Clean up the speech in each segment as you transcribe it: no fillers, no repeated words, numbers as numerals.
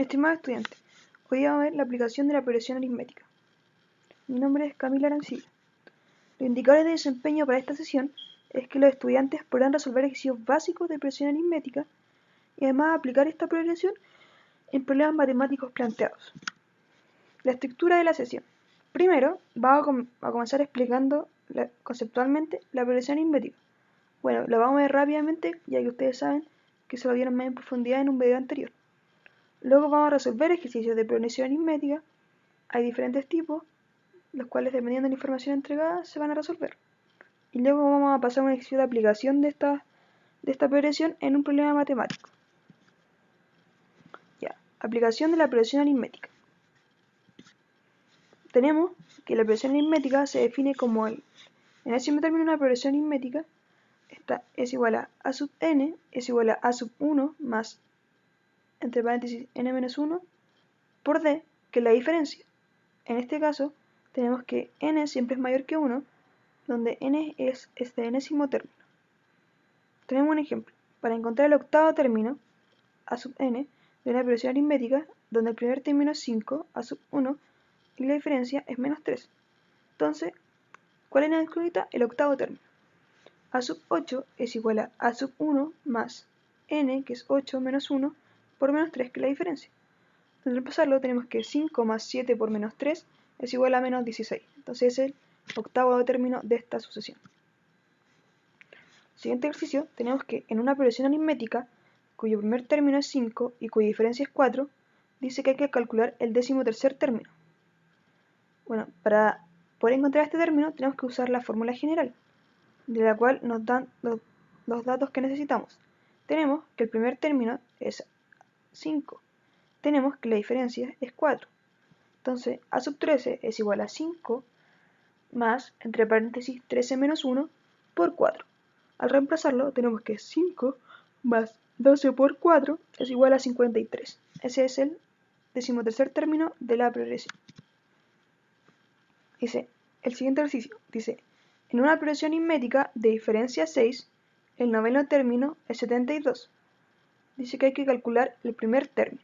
Estimado estudiante, hoy vamos a ver la aplicación de la progresión aritmética. Mi nombre es Camila Arancibia. Los indicadores de desempeño para esta sesión es que los estudiantes podrán resolver ejercicios básicos de progresión aritmética y además aplicar esta progresión en problemas matemáticos planteados. La estructura de la sesión. Primero, vamos a comenzar explicando conceptualmente la progresión aritmética. Bueno, la vamos a ver rápidamente, ya que ustedes saben que se lo vieron más en profundidad en un video anterior. Luego vamos a resolver ejercicios de progresión aritmética. Hay diferentes tipos, los cuales dependiendo de la información entregada se van a resolver. Y luego vamos a pasar a un ejercicio de aplicación de esta progresión en un problema matemático. Ya, aplicación de la progresión aritmética. Tenemos que la progresión aritmética se define como el enésimo término de una progresión aritmética. Esta es igual a sub n es igual a sub 1 más, entre paréntesis, n menos 1 por d, que es la diferencia. En este caso, tenemos que n siempre es mayor que 1, donde n es este enésimo término. Tenemos un ejemplo. Para encontrar el octavo término, a sub n, de una progresión aritmética, donde el primer término es 5, a sub 1, y la diferencia es menos 3. Entonces, ¿cuál es la incógnita? El octavo término. A sub 8 es igual a sub 1 más n, que es 8 menos 1, por menos 3, que es la diferencia. Al reemplazarlo tenemos que 5 más 7 por menos 3 es igual a menos 16. Entonces es el octavo término de esta sucesión. Siguiente ejercicio, tenemos que en una progresión aritmética, cuyo primer término es 5 y cuya diferencia es 4, dice que hay que calcular el 13º término. Bueno, para poder encontrar este término tenemos que usar la fórmula general, de la cual nos dan los datos que necesitamos. Tenemos que el primer término es 5. Tenemos que la diferencia es 4. Entonces, a sub 13 es igual a 5 más, entre paréntesis, 13 menos 1 por 4. Al reemplazarlo, tenemos que 5 más 12 por 4 es igual a 53. Ese es el 13º término de la progresión. Dice, el siguiente ejercicio, dice, en una progresión aritmética de diferencia 6, el noveno término es 72. Dice que hay que calcular el primer término.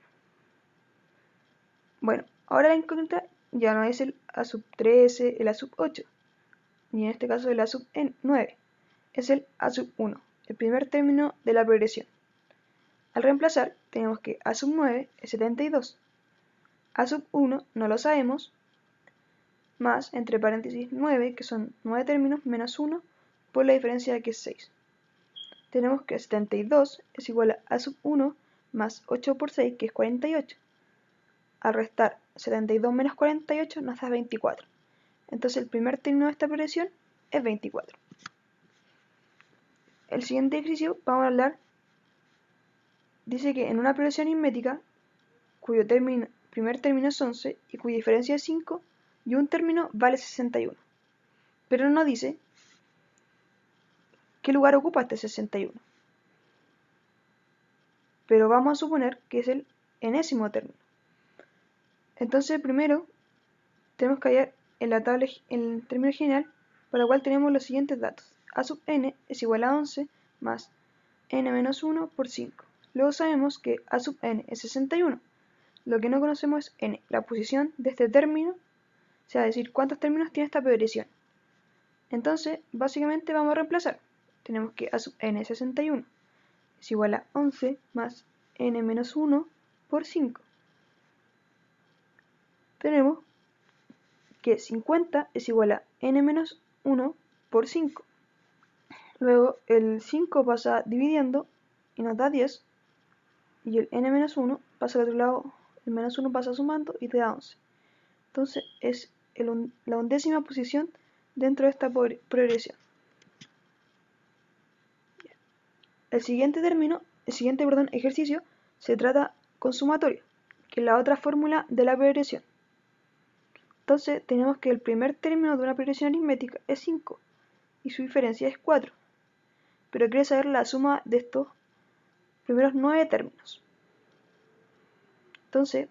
Bueno, ahora la incógnita ya no es el a sub 13, el a sub 8, ni en este caso el a sub 9, es el a sub 1, el primer término de la progresión. Al reemplazar, tenemos que a sub 9 es 72, a sub 1 no lo sabemos, más, entre paréntesis, 9, que son 9 términos, menos 1, por la diferencia que es 6. Tenemos que 72 es igual a sub 1 más 8 por 6, que es 48. Al restar 72 menos 48 nos da 24. Entonces el primer término de esta progresión es 24. El siguiente ejercicio vamos a hablar, dice que en una progresión aritmética cuyo primer término es 11 y cuya diferencia es 5 y un término vale 61. Pero no dice qué lugar ocupa este 61. Pero vamos a suponer que es el enésimo término. Entonces primero tenemos que hallar en la tabla el término general, para el cual tenemos los siguientes datos. A sub n es igual a 11 más n menos 1 por 5. Luego sabemos que a sub n es 61. Lo que no conocemos es n, la posición de este término, o sea, decir cuántos términos tiene esta progresión. Entonces, básicamente vamos a reemplazar. Tenemos que a sub n es 61 es igual a 11 más n menos 1 por 5. Tenemos que 50 es igual a n menos 1 por 5. Luego el 5 pasa dividiendo y nos da 10. Y el n menos 1 pasa al otro lado, el menos 1 pasa sumando y te da 11. Entonces es la undécima posición dentro de esta progresión. El siguiente ejercicio se trata con sumatoria, que es la otra fórmula de la progresión. Entonces tenemos que el primer término de una progresión aritmética es 5 y su diferencia es 4. Pero quiere saber la suma de estos primeros 9 términos. Entonces,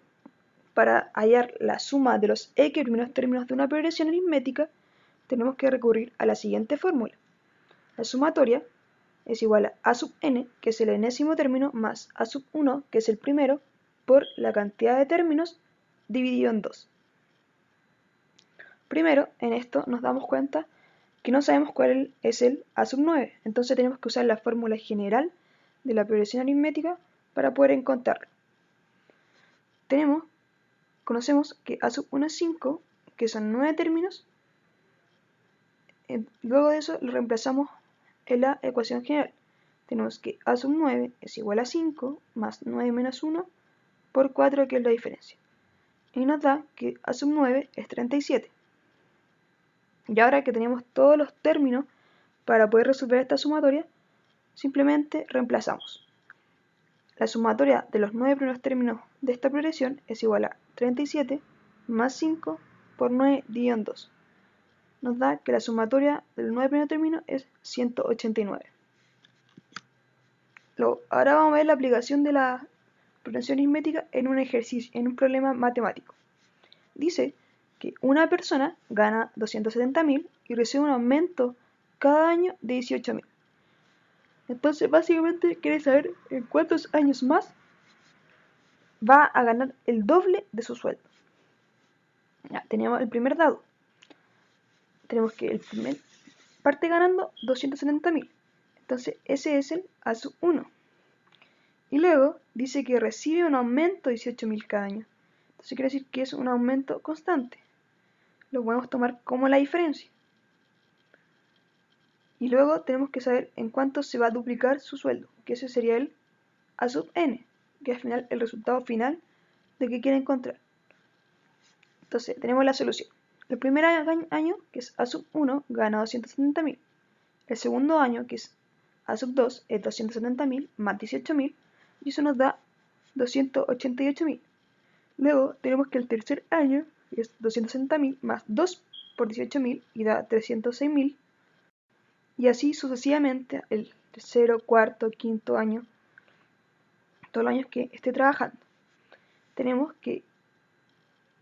para hallar la suma de los x primeros términos de una progresión aritmética, tenemos que recurrir a la siguiente fórmula. La sumatoria es igual a sub n, que es el enésimo término, más a sub 1, que es el primero, por la cantidad de términos dividido en 2. Primero, en esto nos damos cuenta que no sabemos cuál es el A sub 9, entonces tenemos que usar la fórmula general de la progresión aritmética para poder encontrarlo. Conocemos que A sub 1 es 5, que son 9 términos. Luego de eso lo reemplazamos en la ecuación general. Tenemos que A sub 9 es igual a 5 más 9 menos 1 por 4, que es la diferencia. Y nos da que A sub 9 es 37. Y ahora que tenemos todos los términos para poder resolver esta sumatoria, simplemente reemplazamos. La sumatoria de los 9 primeros términos de esta progresión es igual a 37 más 5 por 9 dividido en 2. Nos da que la sumatoria del 9 primeros términos es 189. Ahora vamos a ver la aplicación de la progresión aritmética en un ejercicio, en un problema matemático. Dice que una persona gana 270.000 y recibe un aumento cada año de 18.000. Entonces básicamente quiere saber en cuántos años más va a ganar el doble de su sueldo. Ya, teníamos el primer dado. Tenemos que el primer parte ganando 270.000. Entonces ese es el A sub 1. Y luego dice que recibe un aumento de 18.000 cada año. Entonces quiere decir que es un aumento constante. Lo podemos tomar como la diferencia. Y luego tenemos que saber en cuánto se va a duplicar su sueldo, que ese sería el A sub n, que es al final el resultado final de que quiere encontrar. Entonces tenemos la solución. El primer año, que es A sub 1, gana 270.000. El segundo año, que es A sub 2, es 270.000 más 18.000, y eso nos da 288.000. Luego tenemos que el tercer año, que es 260.000 más 2 por 18.000, y da 306.000. Y así sucesivamente el tercero, cuarto, quinto año, todos los años que esté trabajando. Tenemos que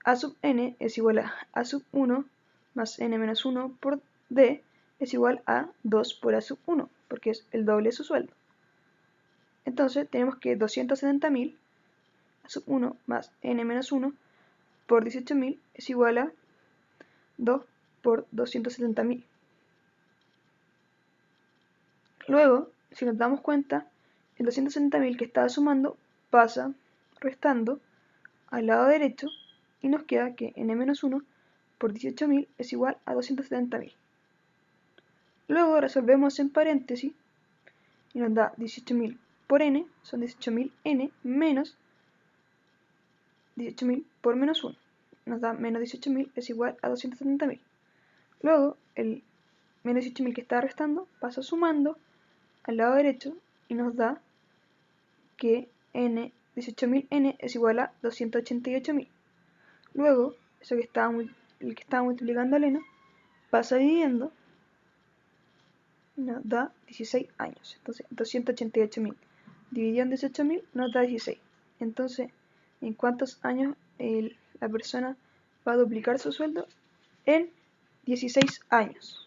A sub n es igual a A sub 1 más n menos 1 por d es igual a 2 por A sub 1, porque es el doble de su sueldo. Entonces tenemos que 270.000 A sub 1 más n menos 1 por 18.000 es igual a 2 por 270.000. Luego, si nos damos cuenta, el 270.000 que estaba sumando pasa restando al lado derecho y nos queda que n-1 por 18.000 es igual a 270.000. Luego resolvemos en paréntesis y nos da 18.000 por n, son 18.000 n menos 18.000 por menos 1. Nos da menos 18.000 es igual a 270.000. Luego el menos 18.000 que está restando pasa sumando al lado derecho y nos da que 18.000 n es igual a 288.000. Luego, eso que el que estaba multiplicando al n pasa dividiendo y nos da 16 años. Entonces 288.000 dividido en 18.000 nos da 16. Entonces, ¿en cuántos años la persona va a duplicar su sueldo? En 16 años.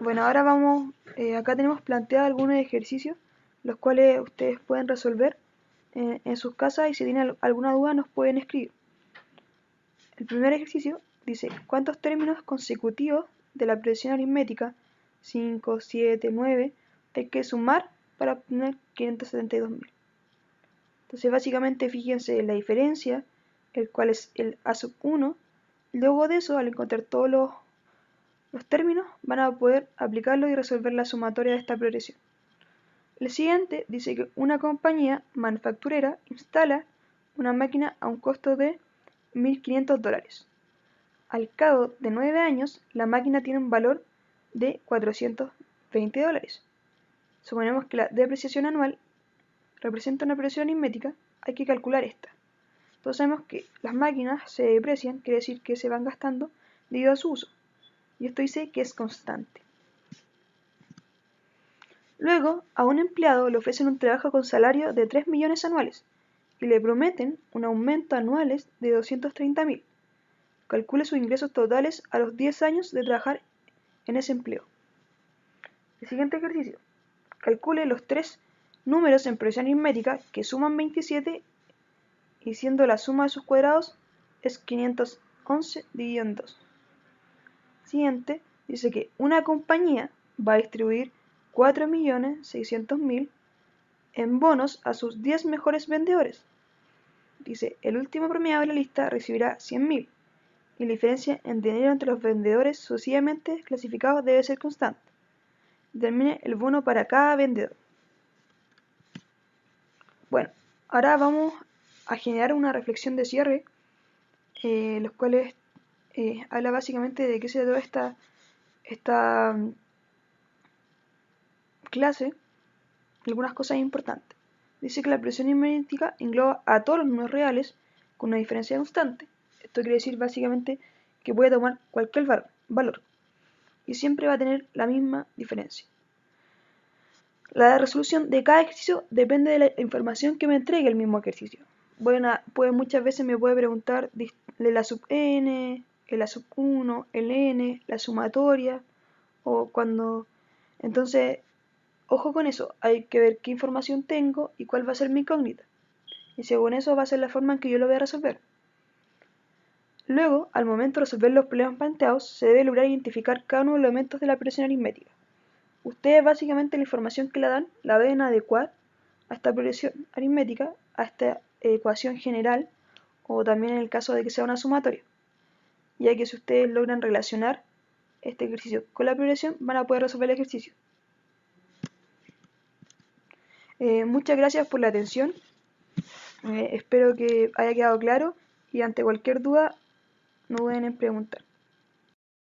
Bueno, ahora vamos, acá tenemos planteados algunos ejercicios, los cuales ustedes pueden resolver en sus casas, y si tienen alguna duda nos pueden escribir. El primer ejercicio dice: ¿cuántos términos consecutivos de la progresión aritmética 5, 7, 9 hay que sumar para obtener 572.000? Entonces básicamente fíjense en la diferencia, el cual es el A sub 1. Luego de eso, al encontrar todos los términos, van a poder aplicarlo y resolver la sumatoria de esta progresión. El siguiente dice que una compañía manufacturera instala una máquina a un costo de $1.500. Al cabo de 9 años, la máquina tiene un valor de $420. Suponemos que la depreciación anual representa una progresión aritmética, hay que calcular esta. Todos sabemos que las máquinas se deprecian, quiere decir que se van gastando debido a su uso. Y esto dice que es constante. Luego, a un empleado le ofrecen un trabajo con salario de 3 millones anuales y le prometen un aumento anual de 230.000. Calcule sus ingresos totales a los 10 años de trabajar en ese empleo. El siguiente ejercicio: calcule los 3 números en progresión aritmética que suman 27 y siendo la suma de sus cuadrados es 511 dividido en 2. Siguiente, dice que una compañía va a distribuir 4.600.000 en bonos a sus 10 mejores vendedores. Dice, el último premiado de la lista recibirá 100.000 y la diferencia en dinero entre los vendedores sucesivamente clasificados debe ser constante. Determine el bono para cada vendedor. Bueno, ahora vamos a generar una reflexión de cierre, los cuales habla básicamente de qué se trata esta clase, algunas cosas importantes. Dice que la presión aritmética engloba a todos los números reales con una diferencia constante. Esto quiere decir básicamente que puede tomar cualquier valor y siempre va a tener la misma diferencia. La resolución de cada ejercicio depende de la información que me entregue el mismo ejercicio. Muchas veces me puede preguntar de la sub n, el a sub 1, el n, la sumatoria, o cuando... Entonces, ojo con eso, hay que ver qué información tengo y cuál va a ser mi incógnita. Y según eso va a ser la forma en que yo lo voy a resolver. Luego, al momento de resolver los problemas planteados, se debe lograr identificar cada uno de los elementos de la operación aritmética. Ustedes básicamente la información que le dan la deben adecuar a esta operación aritmética, a esta ecuación general, o también en el caso de que sea una sumatoria, ya que si ustedes logran relacionar este ejercicio con la operación, van a poder resolver el ejercicio. Muchas gracias por la atención, espero que haya quedado claro y ante cualquier duda no duden en preguntar.